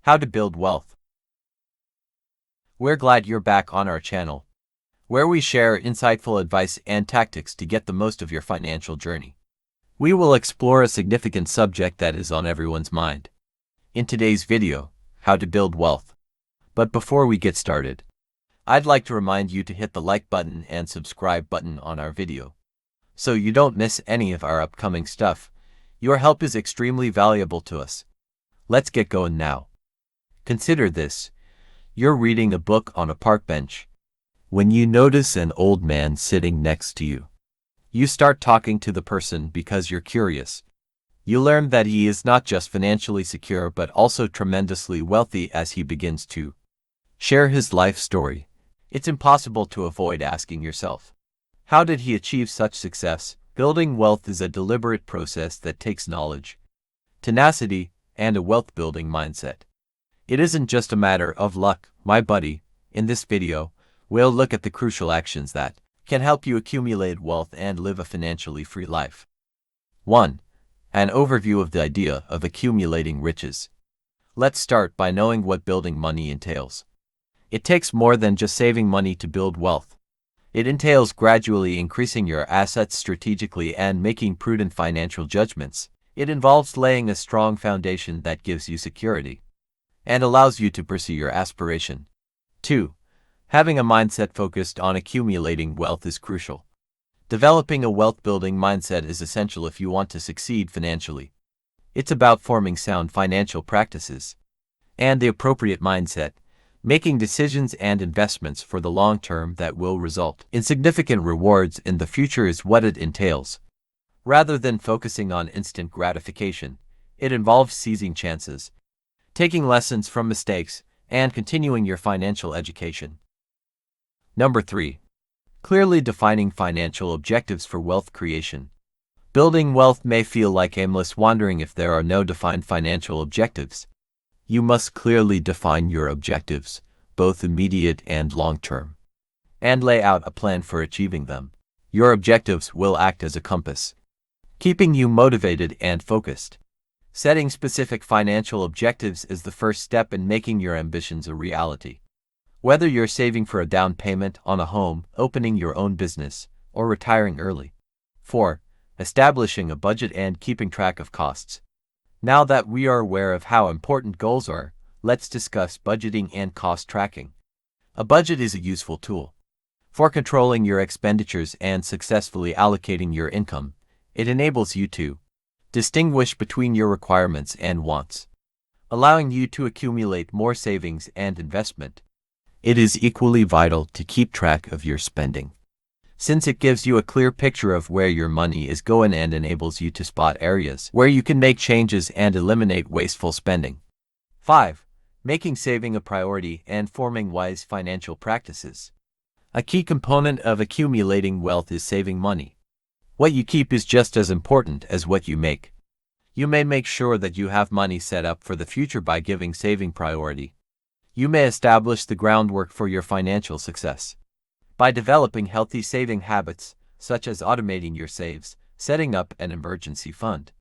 How to build wealth. We're glad you're back on our channel, where we share insightful advice and tactics to get the most of your financial journey. We will explore a significant subject that is on everyone's mind. In today's video, how to build wealth. But before we get started, I'd like to remind you to hit the like button and subscribe button on our video, so you don't miss any of our upcoming stuff. Your help is extremely valuable to us. Let's get going now. Consider this. You're reading a book on a park bench when you notice an old man sitting next to you. You start talking to the person because you're curious. You learn that he is not just financially secure but also tremendously wealthy as he begins to share his life story. It's impossible to avoid asking yourself, how did he achieve such success? Building wealth is a deliberate process that takes knowledge, tenacity, and a wealth-building mindset. It isn't just a matter of luck, my buddy. In this video, we'll look at the crucial actions that can help you accumulate wealth and live a financially free life. 1. An overview of the idea of accumulating riches. Let's start by knowing what building money entails. It takes more than just saving money to build wealth. It entails gradually increasing your assets strategically and making prudent financial judgments. It involves laying a strong foundation that gives you security and allows you to pursue your aspiration. 2. Having a mindset focused on accumulating wealth is crucial. Developing a wealth-building mindset is essential if you want to succeed financially. It's about forming sound financial practices and the appropriate mindset, making decisions and investments for the long term that will result in significant rewards in the future is what it entails. Rather than focusing on instant gratification, it involves seizing chances, taking lessons from mistakes, and continuing your financial education. Number 3. Clearly defining financial objectives for wealth creation. Building wealth may feel like aimless wandering if there are no defined financial objectives. You must clearly define your objectives, both immediate and long-term, and lay out a plan for achieving them. Your objectives will act as a compass, keeping you motivated and focused. Setting specific financial objectives is the first step in making your ambitions a reality. Whether you're saving for a down payment on a home, opening your own business, or retiring early. 4. Establishing a budget and keeping track of costs. Now that we are aware of how important goals are, let's discuss budgeting and cost tracking. A budget is a useful tool for controlling your expenditures and successfully allocating your income. It enables you to distinguish between your requirements and wants, allowing you to accumulate more savings and investment. It is equally vital to keep track of your spending, since it gives you a clear picture of where your money is going and enables you to spot areas where you can make changes and eliminate wasteful spending. 5. Making saving a priority and forming wise financial practices. A key component of accumulating wealth is saving money. What you keep is just as important as what you make. You may make sure that you have money set up for the future by giving saving priority. You may establish the groundwork for your financial success by developing healthy saving habits, such as automating your saves, setting up an emergency fund,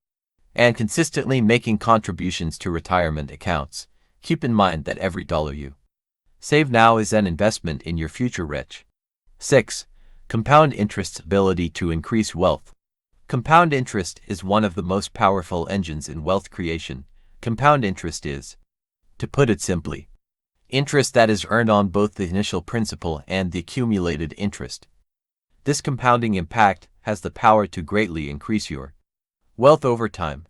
and consistently making contributions to retirement accounts. Keep in mind that every dollar you save now is an investment in your future rich. 6. Compound interest's ability to increase wealth. Compound interest is one of the most powerful engines in wealth creation. Compound interest is, to put it simply, interest that is earned on both the initial principal and the accumulated interest. This compounding impact has the power to greatly increase your wealth over time.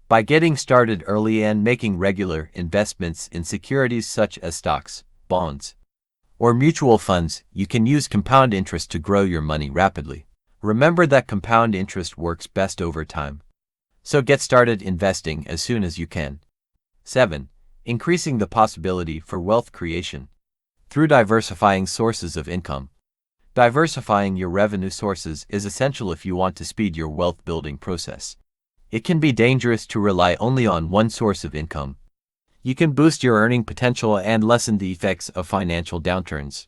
By getting started early and making regular investments in securities such as stocks, bonds, or mutual funds, you can use compound interest to grow your money rapidly. Remember that compound interest works best over time, so get started investing as soon as you can. 7. Increasing the possibility for wealth creation through diversifying sources of income. Diversifying your revenue sources is essential if you want to speed your wealth building process. It can be dangerous to rely only on one source of income. You can boost your earning potential and lessen the effects of financial downturns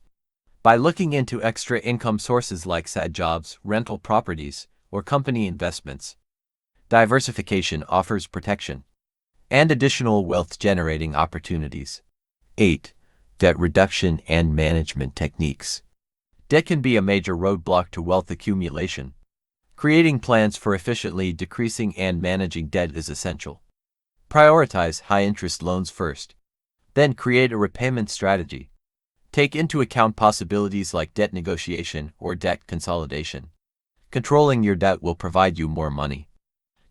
by looking into extra income sources like side jobs, rental properties, or company investments. Diversification offers protection and additional wealth-generating opportunities. 8. Debt reduction and management techniques. Debt can be a major roadblock to wealth accumulation. Creating plans for efficiently decreasing and managing debt is essential. Prioritize high-interest loans first. Then create a repayment strategy. Take into account possibilities like debt negotiation or debt consolidation. Controlling your debt will provide you more money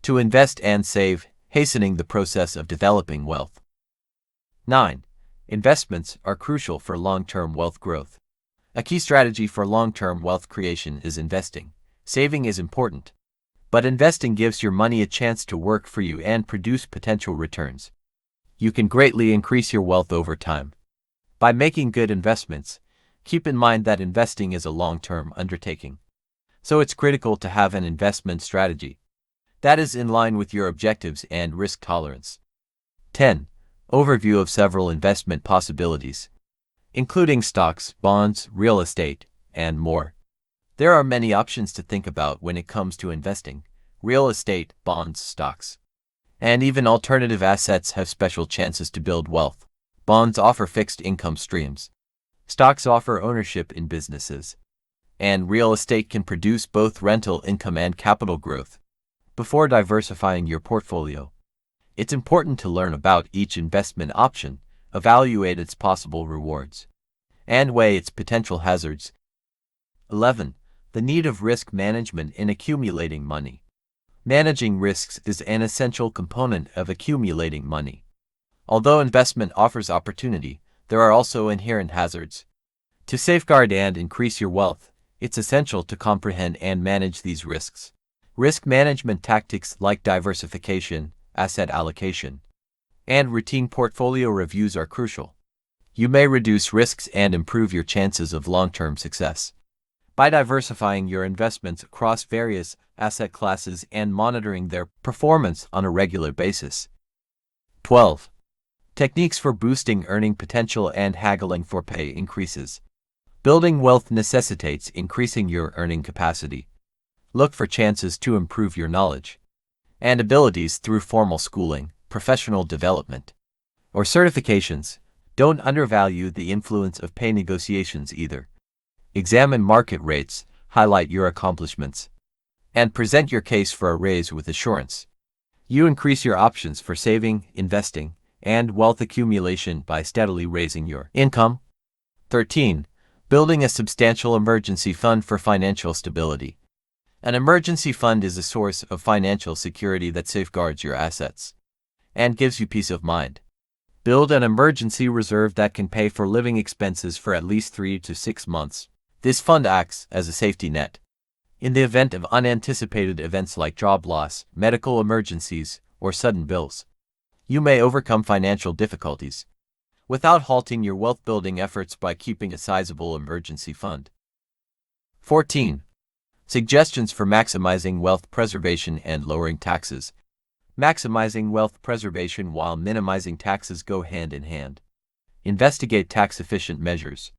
to invest and save, hastening the process of developing wealth. 9. Investments are crucial for long-term wealth growth. A key strategy for long-term wealth creation is investing. Saving is important, but investing gives your money a chance to work for you and produce potential returns. You can greatly increase your wealth over time. By making good investments, keep in mind that investing is a long-term undertaking. So it's critical to have an investment strategy that is in line with your objectives and risk tolerance. 10. Overview of several investment possibilities, including stocks, bonds, real estate, and more. There are many options to think about when it comes to investing. Real estate, bonds, stocks, and even alternative assets have special chances to build wealth. Bonds offer fixed income streams. Stocks offer ownership in businesses. And real estate can produce both rental income and capital growth. Before diversifying your portfolio, it's important to learn about each investment option, evaluate its possible rewards, and weigh its potential hazards. 11. The need of risk management in accumulating money. Managing risks is an essential component of accumulating money. Although investment offers opportunity, there are also inherent hazards. To safeguard and increase your wealth, it's essential to comprehend and manage these risks. Risk management tactics like diversification, asset allocation, and routine portfolio reviews are crucial. You may reduce risks and improve your chances of long-term success by diversifying your investments across various asset classes and monitoring their performance on a regular basis. 12. Techniques for boosting earning potential and haggling for pay increases. Building wealth necessitates increasing your earning capacity. Look for chances to improve your knowledge and abilities through formal schooling, professional development, or certifications. Don't undervalue the influence of pay negotiations either. Examine market rates, highlight your accomplishments, and present your case for a raise with assurance. You increase your options for saving, investing, and wealth accumulation by steadily raising your income. 13. Building a substantial emergency fund for financial stability. An emergency fund is a source of financial security that safeguards your assets and gives you peace of mind. Build an emergency reserve that can pay for living expenses for at least 3 to 6 months. This fund acts as a safety net in the event of unanticipated events like job loss, medical emergencies, or sudden bills. You may overcome financial difficulties without halting your wealth-building efforts by keeping a sizable emergency fund. 14. Suggestions for maximizing wealth preservation and lowering taxes. Maximizing wealth preservation while minimizing taxes go hand in hand. Investigate tax-efficient measures,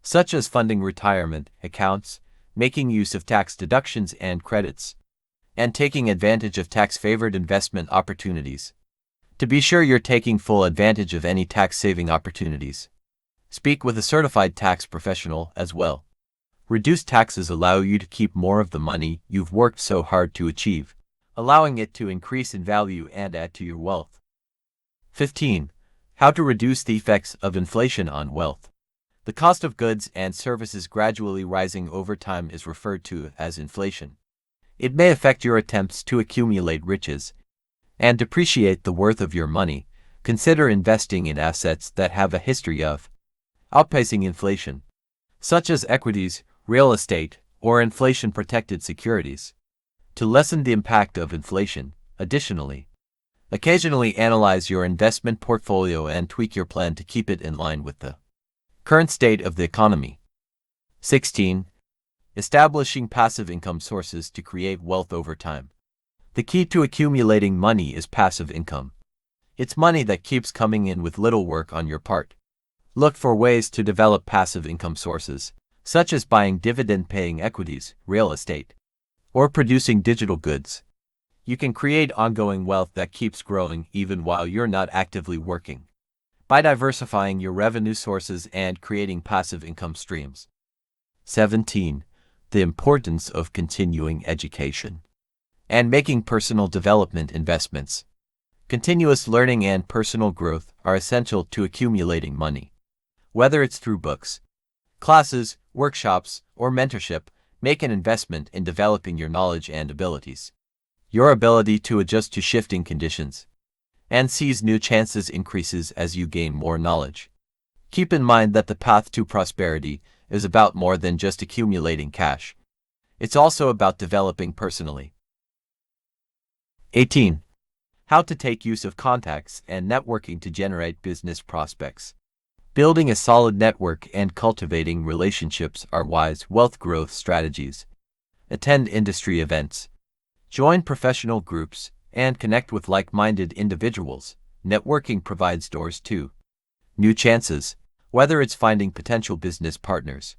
such as funding retirement accounts, making use of tax deductions and credits, and taking advantage of tax-favored investment opportunities. To be sure you're taking full advantage of any tax-saving opportunities, speak with a certified tax professional as well. Reduced taxes allow you to keep more of the money you've worked so hard to achieve, allowing it to increase in value and add to your wealth. 15. How to reduce the effects of inflation on wealth. The cost of goods and services gradually rising over time is referred to as inflation. It may affect your attempts to accumulate riches and depreciate the worth of your money. Consider investing in assets that have a history of outpacing inflation, such as equities, real estate, or inflation-protected securities, to lessen the impact of inflation. Additionally, occasionally analyze your investment portfolio and tweak your plan to keep it in line with the current state of the economy. 16. Establishing passive income sources to create wealth over time. The key to accumulating money is passive income. It's money that keeps coming in with little work on your part. Look for ways to develop passive income sources, such as buying dividend-paying equities, real estate, or producing digital goods. You can create ongoing wealth that keeps growing even while you're not actively working, by diversifying your revenue sources and creating passive income streams. 17. The importance of continuing education and making personal development investments. Continuous learning and personal growth are essential to accumulating money. Whether it's through books, classes, workshops, or mentorship, make an investment in developing your knowledge and abilities. Your ability to adjust to shifting conditions and seize new chances increases as you gain more knowledge. Keep in mind that the path to prosperity is about more than just accumulating cash. It's also about developing personally. 18. How to take use of contacts and networking to generate business prospects. Building a solid network and cultivating relationships are wise wealth growth strategies. Attend industry events, join professional groups, and connect with like-minded individuals. Networking provides doors to new chances, whether it's finding potential business partners,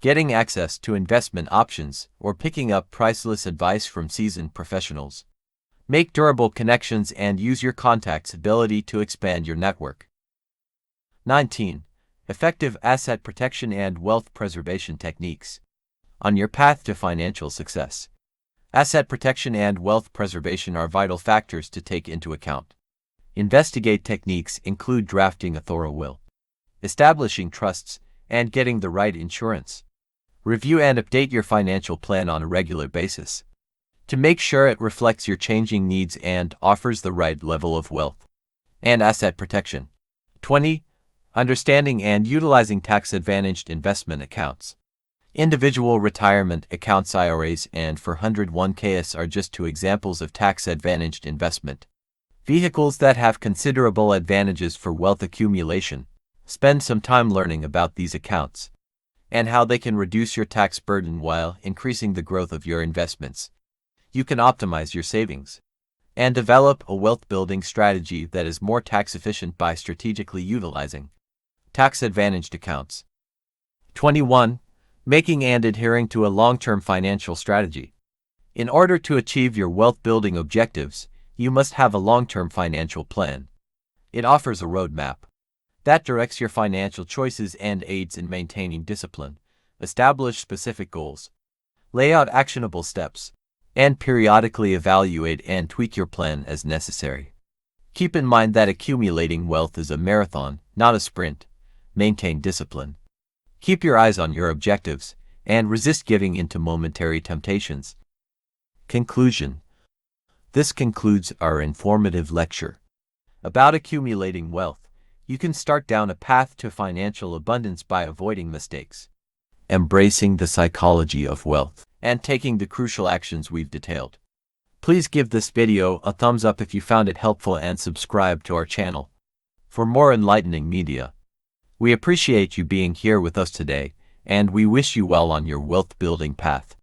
getting access to investment options, or picking up priceless advice from seasoned professionals. Make durable connections and use your contacts' ability to expand your network. 19. Effective asset protection and wealth preservation techniques. On your path to financial success, asset protection and wealth preservation are vital factors to take into account. Investigate techniques include drafting a thorough will, establishing trusts, and getting the right insurance. Review and update your financial plan on a regular basis to make sure it reflects your changing needs and offers the right level of wealth and asset protection. 20. Understanding and utilizing tax-advantaged investment accounts. Individual retirement accounts IRAs and 401ks are just two examples of tax-advantaged investment vehicles that have considerable advantages for wealth accumulation. Spend some time learning about these accounts and how they can reduce your tax burden while increasing the growth of your investments. You can optimize your savings and develop a wealth-building strategy that is more tax-efficient by strategically utilizing tax-advantaged accounts. 21. Making and adhering to a long-term financial strategy. In order to achieve your wealth-building objectives, you must have a long-term financial plan. It offers a roadmap that directs your financial choices and aids in maintaining discipline. Establish specific goals, lay out actionable steps, and periodically evaluate and tweak your plan as necessary. Keep in mind that accumulating wealth is a marathon, not a sprint. Maintain discipline. Keep your eyes on your objectives and resist giving in to momentary temptations. Conclusion. This concludes our informative lecture about accumulating wealth. You can start down a path to financial abundance by avoiding mistakes, embracing the psychology of wealth, and taking the crucial actions we've detailed. Please give this video a thumbs up if you found it helpful and subscribe to our channel for more enlightening media. We appreciate you being here with us today, and we wish you well on your wealth-building path.